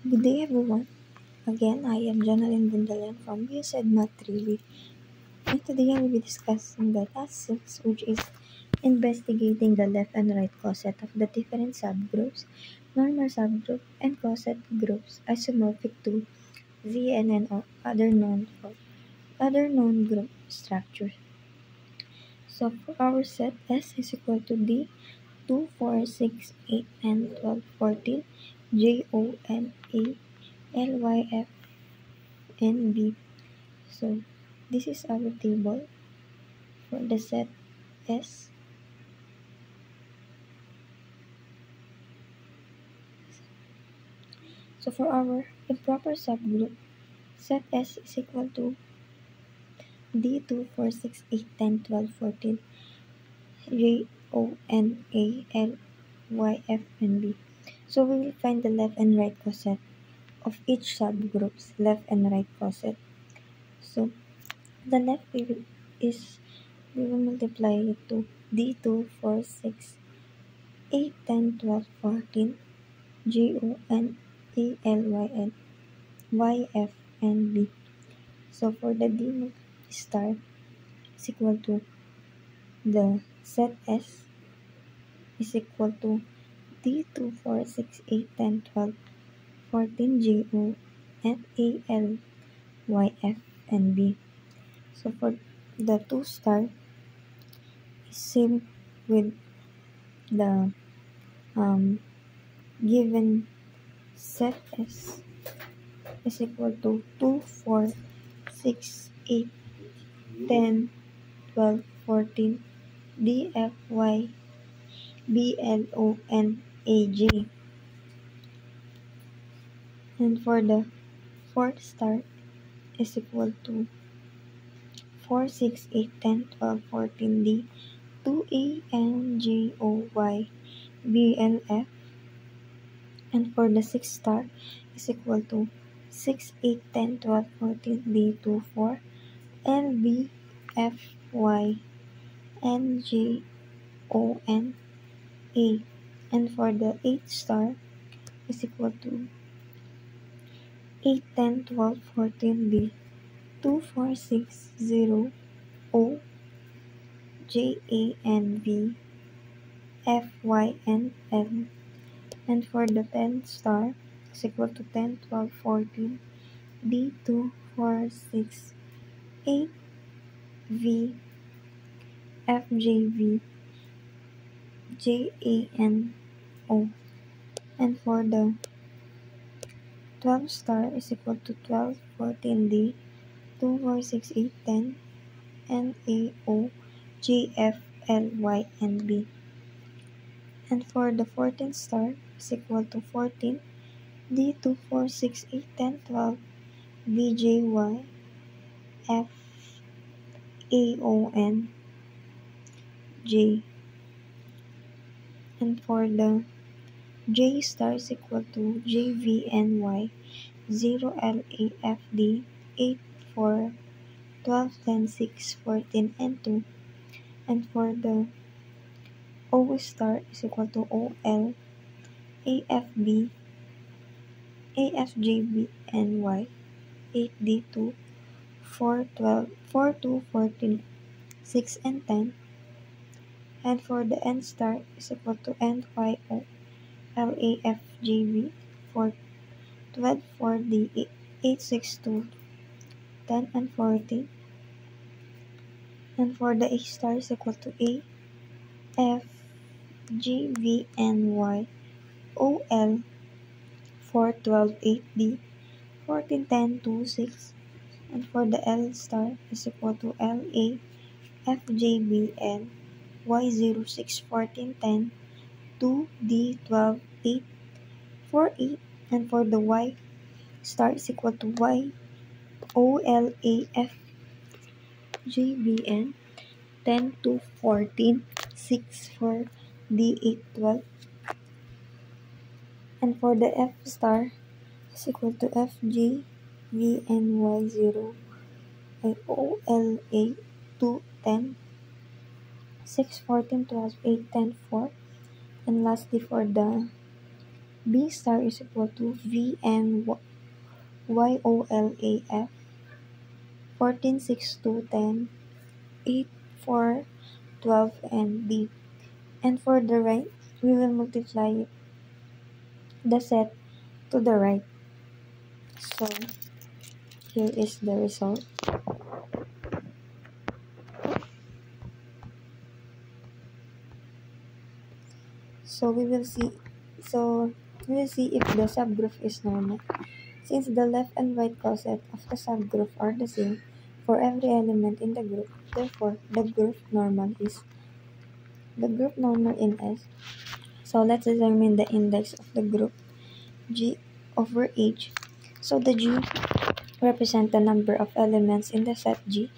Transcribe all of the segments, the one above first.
Good day, everyone. Again, I am Jonalyn Bundalan from BSED Math 3, and today I will be discussing the task 6, which is investigating the left and right coset of the different subgroups, normal subgroup, and coset groups isomorphic to ZNN or other known group structures. So for our set, S is equal to D 2, 4, 6, 8, 10, 12, 14, J, O, N, A, L, Y, F, and B. So this is our table for the set S. So for our improper subgroup, set S is equal to D2, 4, 6, 8, 10, 12, 14, J, O, N, A, L, Y, F, and B. So we will find the left and right coset of each subgroup's left and right coset. So the left we will multiply it to D2, 4, 6, 8, 10, 12, 14, GONALYN YF and B. So for the D star is equal to the set S is equal to D2, 4, 6, 8, 10, 12, 14, GONALYF and B. So for the 2 star is same with the given set S is equal to 2, 4, 6, 8, 10, 12, 14, DFY, BLONAG. And for the fourth star is equal to 4, 6, 8, 10, 12, 14, D, 2ANGOY, BLF. And for the sixth star is equal to 6, 8, 10, 12, 14, D, 24, LBFY, NGON, A. And for the 8th star is equal to 8, 10, 12, 14, B, 2460, O, JANV, FYNL. And for the 10th star is equal to 10, 12, 14, B, 2468, V, FJV, JANO. And for the 12 star is equal to 12, 14, D, 2, 4, 6, 8, 10, NAO, GFLY, and B. And for the 14th star is equal to 14, D, 2, 4, 6, 8, 10, 12, VJY, FAON, J. And for the J star is equal to JVNY, 0, LAFD, 8, 4, 12, 10, 6, 14, and 2. And for the O star is equal to OL, AFB, AFJBNY, 8D2, 4, 12, 4, 2, 14, 6, and 10. And for the N star is equal to NYO, LAFJB, 4, 12, 4D, 8, 6, 2, 10, and 14. And for the A star is equal to AFGVNY, OL, 4, 12, 8D, 14, 10, 2, 6. And for the L star is equal to LA, FJBN, Y06, 14, 10, 2D, 12, 8, 4, 8. And for the Y star is equal to Y, OLAFJBN, 10, 2, 14, 6, 4, D8, 12. And for the F star is equal to FGVNY0, OLA, 2, 10, 6, 14, 12, 8, 10, 4. And lastly for the B star is equal to VNYOLAF 14, 6, 2, 10, 8, 4, 12, and B. And for the right, we will multiply the set to the right. So here is the result. So we will see if the subgroup is normal. Since the left and right coset of the subgroup are the same for every element in the group, therefore the group normal in S. So let's determine the index of the group G over H. So the G represent the number of elements in the set G,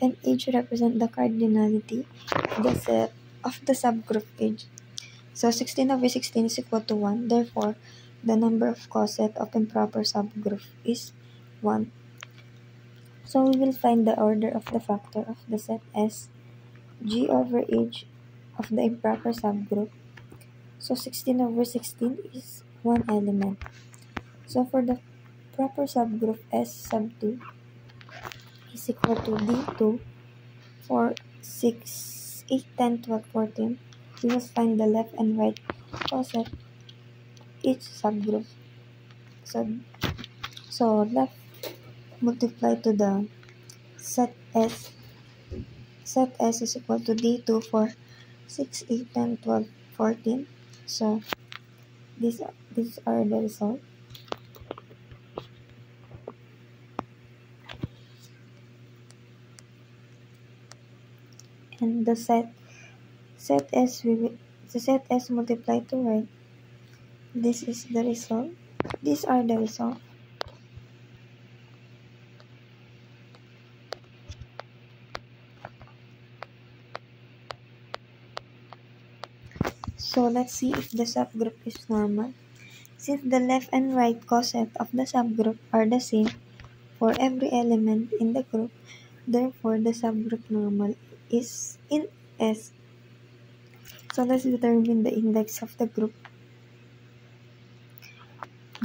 and H represent the cardinality of the subgroup H. So 16 over 16 is equal to 1. Therefore, the number of coset of improper subgroup is 1. So we will find the order of the factor of the set S, G over H of the improper subgroup. So 16 over 16 is 1 element. So for the proper subgroup S sub 2 is equal to D2 for 6, 8, 10, 12, 14. We will find the left and right coset each subgroup. So left multiply to the set S. Set S is equal to D2 for 6, 8, 10, 12, 14. So these are the result. And the set S multiplied to right. This is the result. These are the result. So let's see if the subgroup is normal. Since the left and right coset of the subgroup are the same for every element in the group, therefore the subgroup normal is in S. So let's determine the index of the group.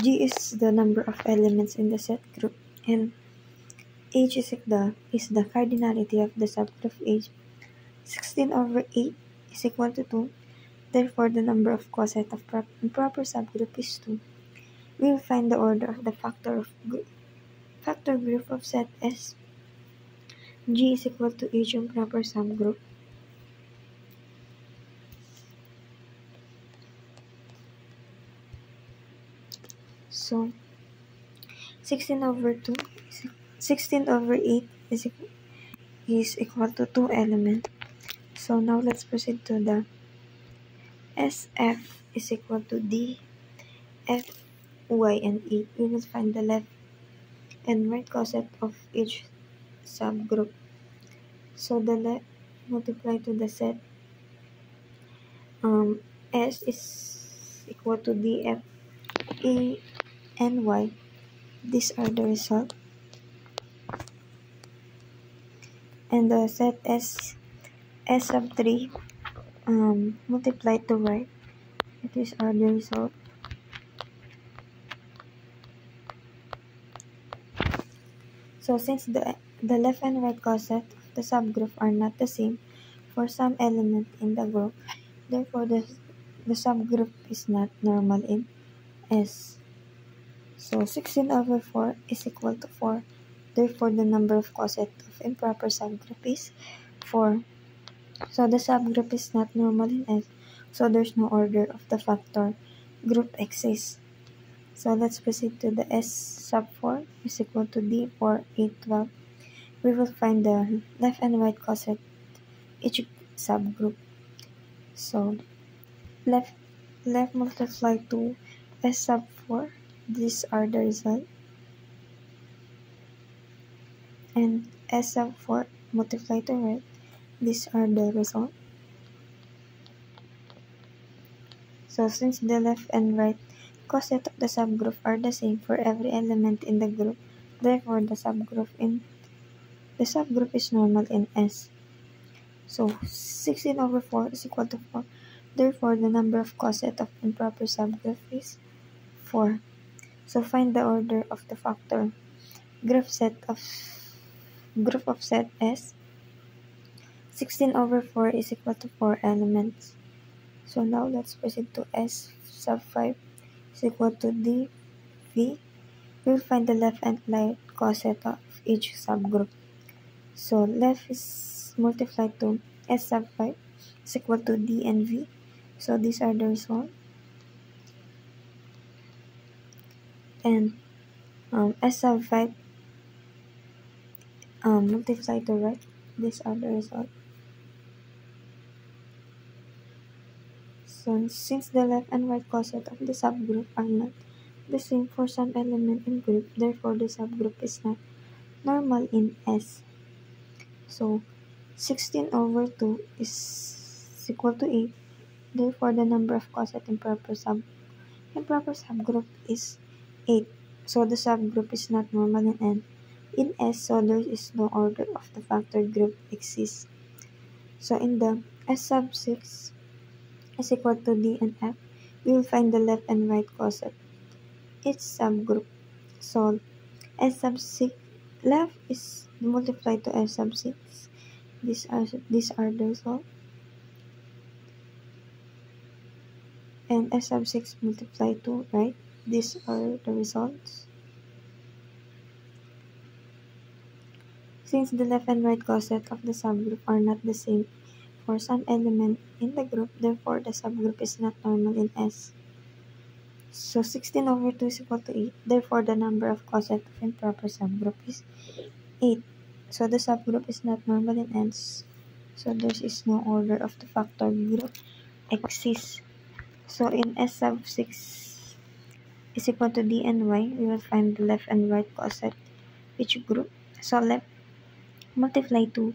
G is the number of elements in the set group, and H is the cardinality of the subgroup H. 16 over 8 is equal to 2. Therefore, the number of coset of improper subgroup is 2. We will find the order of the factor group of set S. G is equal to H improper subgroup. So 16 over 8 is equal to 2 element. So now let's proceed to the SF is equal to D, F, Y, and E. We will find the left and right coset of each subgroup. So the left multiply to the set S is equal to D, F, E, and Y. These are the result. And the set S sub 3 multiplied to right. These are the result. So since the left and right coset of the subgroup are not the same for some element in the group, therefore the subgroup is not normal in S. So 16 over 4 is equal to 4. Therefore the number of coset of improper subgroup is 4. So the subgroup is not normal in S. So there's no order of the factor group exists. So let's proceed to the S sub 4 is equal to D for 8, 12. We will find the left and right coset each subgroup. So left multiply to S sub 4. These are the result. And S sub 4 multiply to right. These are the result. So since the left and right coset of the subgroup are the same for every element in the group, therefore the subgroup is normal in S. So 16 over 4 is equal to 4. Therefore the number of coset of improper subgroup is 4. So find the order of the factor. Group of set S. 16 over 4 is equal to 4 elements. So now let's proceed to S sub 5 is equal to dV. We will find the left and right coset of each subgroup. So left is multiplied to S sub 5 is equal to D and V. So these are the result. And S sub 5 multiplied to right. These are the result. So since the left and right coset of the subgroup are not the same for some element in group, therefore the subgroup is not normal in S. So 16 over 2 is equal to 8. Therefore the number of coset improper subgroup is 8. So the subgroup is not normal in N. In S, so there is no order of the factor group exists. So in the S sub 6 is equal to D and F, we will find the left and right coset each subgroup. So S sub 6 left is multiplied to S sub 6. These are the result. And S sub 6 multiplied to right. These are the results. Since the left and right coset of the subgroup are not the same for some element in the group, therefore the subgroup is not normal in S. So 16 over 2 is equal to 8. Therefore the number of coset of improper subgroup is 8. So the subgroup is not normal in S. So there is no order of the factor group exists. So in S sub 6 is equal to D and Y, we will find the left and right coset each group. So left multiply to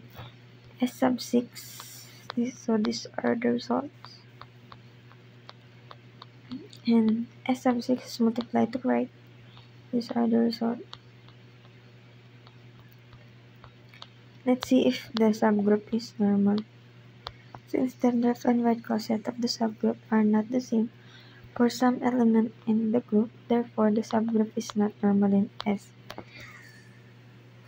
S sub 6. So these are the results. And S sub 6 is multiplied to right. These are the results. Let's see if the subgroup is normal. Since the left and right coset of the subgroup are not the same for some element in the group, therefore the subgroup is not normal in S.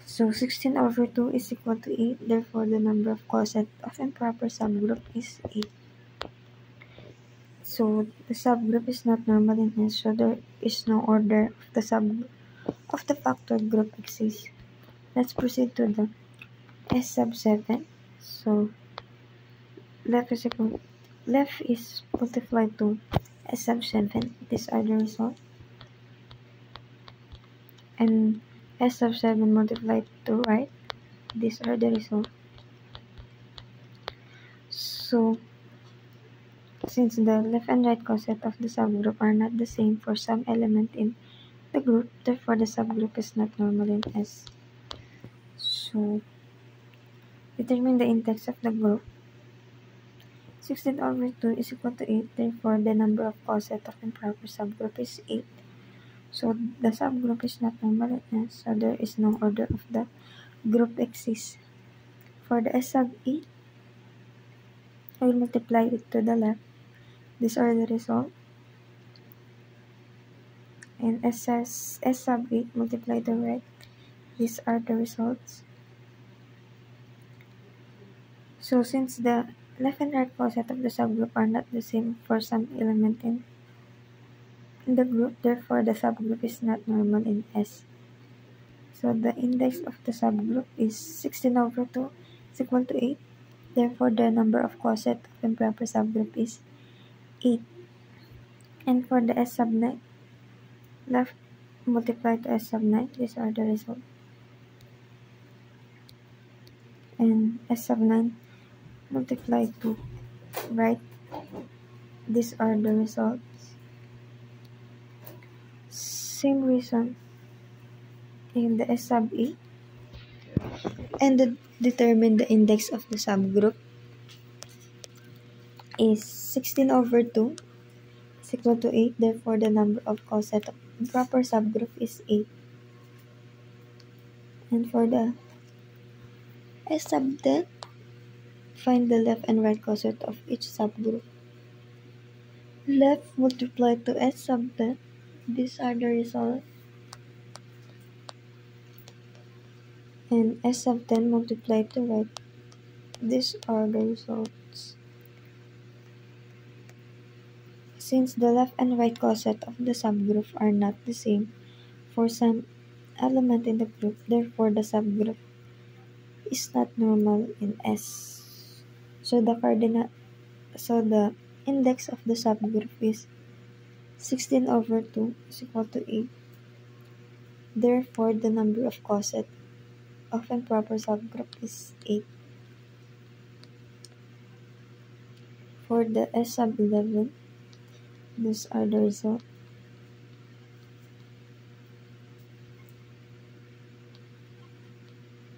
So 16 over 2 is equal to 8, therefore the number of coset of improper subgroup is 8. So the subgroup is not normal in S, so there is no order of the factor group exists. Let's proceed to the S sub 7. So left is multiplied to S sub 7. These are the result. And S sub 7 multiplied to right. These are the result. So since the left and right coset of the subgroup are not the same for some element in the group, therefore the subgroup is not normal in S. So determine the index of the group. 16 over 2 is equal to 8, therefore the number of coset of improper subgroup is 8. So the subgroup is not normal in S, so there is no order of the group exists. For the S sub 8, I will multiply it to the left. These are the result. And S sub 8 multiplied to right. These are the results. So since the left and right coset of the subgroup are not the same for some element in the group, therefore the subgroup is not normal in S. So the index of the subgroup is 16 over 2 is equal to 8. Therefore the number of coset of improper subgroup is 8. And for the S sub 9, left multiplied to S sub 9, these are the results. And S sub 9 multiplied to right, these are the results. Same reason in the S sub 8. And determine the index of the subgroup is 16 over 2 is equal to 8. Therefore, the number of coset of improper subgroup is 8. And for the S sub 10, find the left and right coset of each subgroup. Left multiplied to S sub 10, These are the results. And S sub 10 multiplied to right. These are the results. Since the left and right coset of the subgroup are not the same for some element in the group, therefore the subgroup is not normal in S. So the index of the subgroup is 16 over 2 is equal to 8. Therefore, the number of coset of improper subgroup is 8. For the S sub 11, these are the results.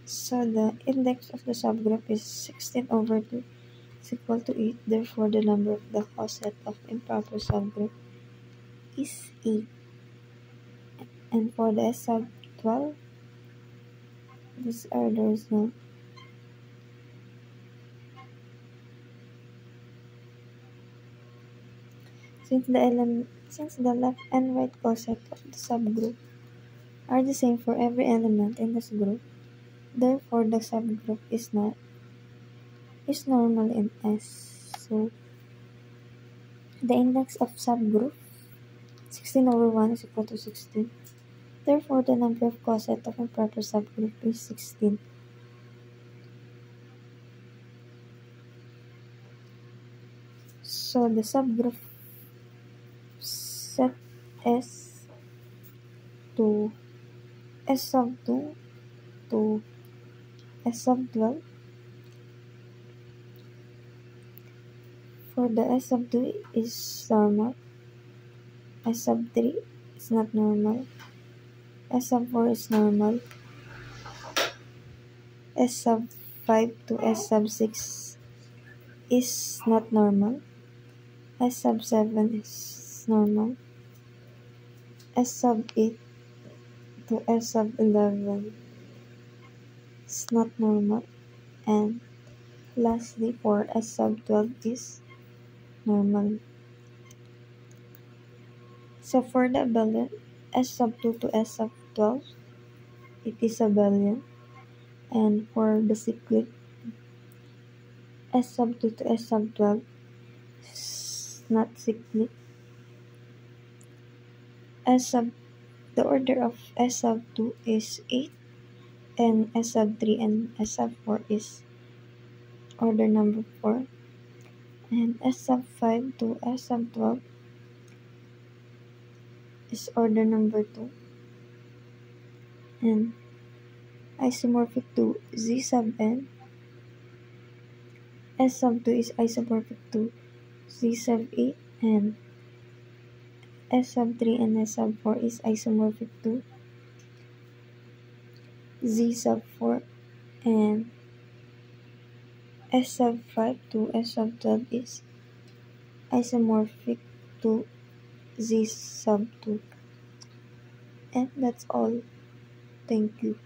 So the index of the subgroup is 16 over 2 is equal to 8. Therefore, the number of the coset of improper subgroup is 8. And for the S sub 12, these are the results. Since the left and right coset of the subgroup are the same for every element in this group, therefore the subgroup is normal in S. So the index of subgroup 16 over 1 is equal to 16. Therefore the number of coset of improper subgroup is 16. So the subgroup set S to S sub 2 to S sub 12. For the S sub 2 is normal. S sub 3 is not normal. S sub 4 is normal. S sub 5 to S sub 6 is not normal. S sub 7 is normal. S sub 8 to S sub 11 is not normal. And lastly, for S sub 12 is normal. So for the abelian, S sub 2 to S sub 12, it is abelian. And for the cyclic, S sub 2 to S sub 12 is not cyclic. The order of S sub 2 is 8, and S sub 3 and S sub 4 is order number 4. And S sub 5 to S sub 12 is order number 2. And isomorphic to Z sub n, S sub 2 is isomorphic to Z sub 8, and S sub 3 and S sub 4 is isomorphic to Z sub 4, and S sub 5 to S sub 12 is isomorphic to Z sub 2. And that's all. Thank you.